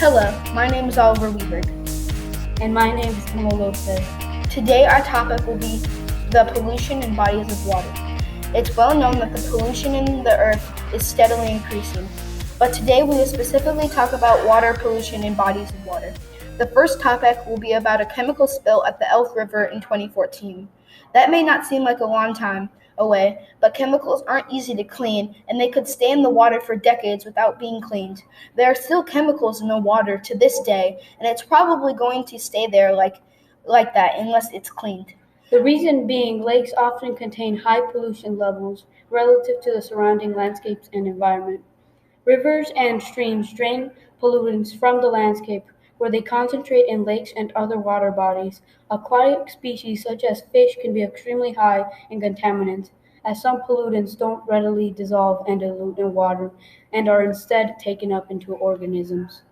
Hello, my name is Oliver Weberg. And my name is Lopez. Today our topic will be the pollution in bodies of water. It's well known that the pollution in the earth is steadily increasing, but today we will specifically talk about water pollution in bodies of water. The first topic will be about a chemical spill at the Elf River in 2014. That may not seem like a long time away, but chemicals aren't easy to clean, and they could stay in the water for decades without being cleaned. There are still chemicals in the water to this day, and it's probably going to stay there like that unless it's cleaned. The reason being, lakes often contain high pollution levels relative to the surrounding landscapes and environment. Rivers and streams drain pollutants from the landscape, where they concentrate in lakes and other water bodies. Aquatic species such as fish can be extremely high in contaminants, as some pollutants don't readily dissolve and dilute in water and are instead taken up into organisms.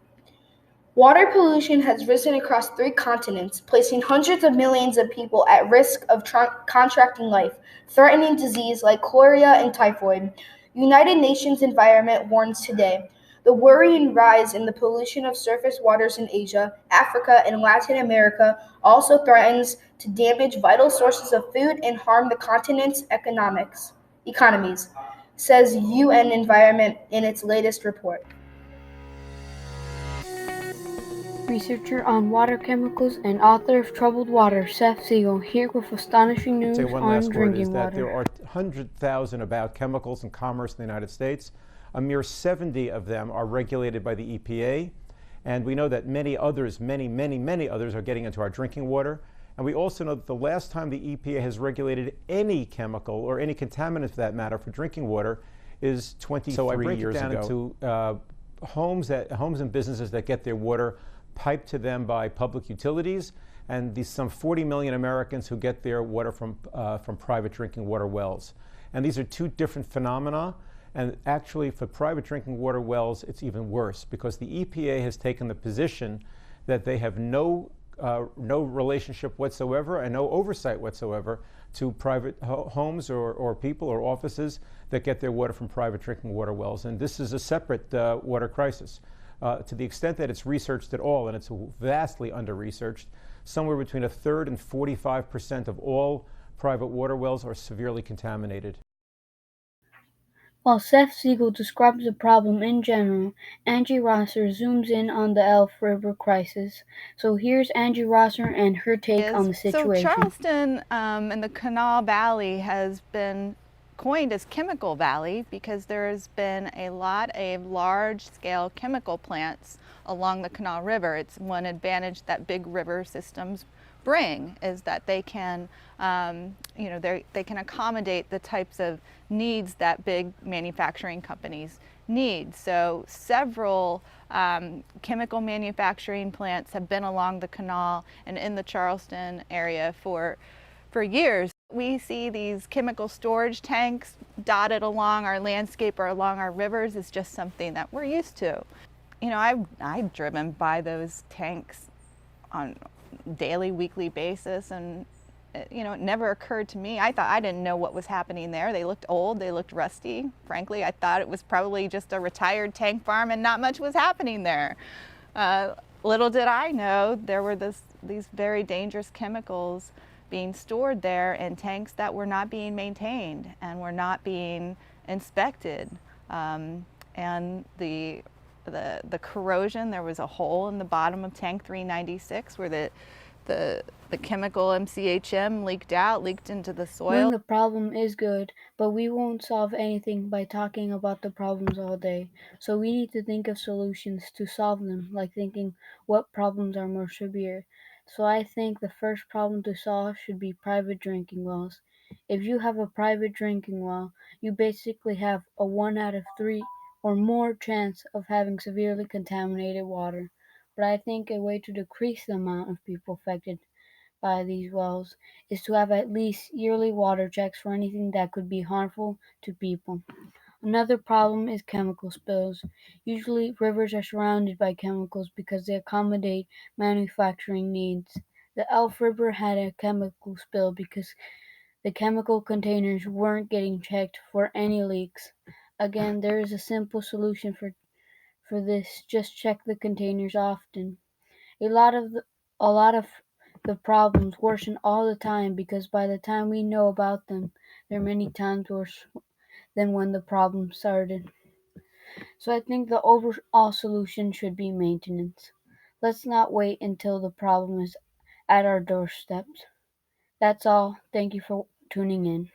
Water pollution has risen across 3 continents, placing hundreds of millions of people at risk of contracting life-threatening disease like cholera and typhoid. United Nations Environment warns today. The worrying rise in the pollution of surface waters in Asia, Africa, and Latin America also threatens to damage vital sources of food and harm the continent's economies, says UN Environment in its latest report. Researcher on water chemicals and author of Troubled Water, Seth Siegel, here with astonishing news on drinking water. There are 100,000 about chemicals in commerce in the United States. A mere 70 of them are regulated by the EPA. And we know that many others are getting into our drinking water. And we also know that the last time the EPA has regulated any chemical or any contaminant for that matter for drinking water is 23 years ago. So I break it down into homes and businesses that get their water piped to them by public utilities, and some 40 million Americans who get their water from private drinking water wells. And these are two different phenomena. And actually, for private drinking water wells, it's even worse because the EPA has taken the position that they have no relationship whatsoever and no oversight whatsoever to private homes or people or offices that get their water from private drinking water wells. And this is a separate water crisis. To the extent that it's researched at all, and it's vastly under-researched, somewhere between 1/3 and 45% of all private water wells are severely contaminated. While Seth Siegel describes the problem in general, Angie Rosser zooms in on the Elf River crisis. So here's Angie Rosser and her take on the situation. So Charleston and the Kanawha Valley has been coined as Chemical Valley because there has been a lot of large-scale chemical plants along the Kanawha River. It's one advantage that big river systems bring is that they can, they can accommodate the types of needs that big manufacturing companies need. So several chemical manufacturing plants have been along the canal and in the Charleston area for years. We see these chemical storage tanks dotted along our landscape or along our rivers is just something that we're used to. You know, I've driven by those tanks on daily, weekly basis, and it never occurred to me. I didn't know what was happening there. They looked old, they looked rusty. Frankly, I thought it was probably just a retired tank farm and not much was happening there. Little did I know there were these very dangerous chemicals being stored there in tanks that were not being maintained and were not being inspected. And the corrosion, there was a hole in the bottom of tank 396 where the chemical MCHM leaked into the soil. Knowing the problem is good, but we won't solve anything by talking about the problems all day. So we need to think of solutions to solve them, like thinking what problems are more severe. So I think the first problem to solve should be private drinking wells. If you have a private drinking well, you basically have a 1 out of 3 or more chance of having severely contaminated water. But I think a way to decrease the amount of people affected by these wells is to have at least yearly water checks for anything that could be harmful to people. Another problem is chemical spills. Usually rivers are surrounded by chemicals because they accommodate manufacturing needs. The Elf River had a chemical spill because the chemical containers weren't getting checked for any leaks. Again, there is a simple solution for for this, just check the containers often. A lot of the problems worsen all the time because by the time we know about them, they're many times worse than when the problem started. So I think the overall solution should be maintenance. Let's not wait until the problem is at our doorsteps. That's all. Thank you for tuning in.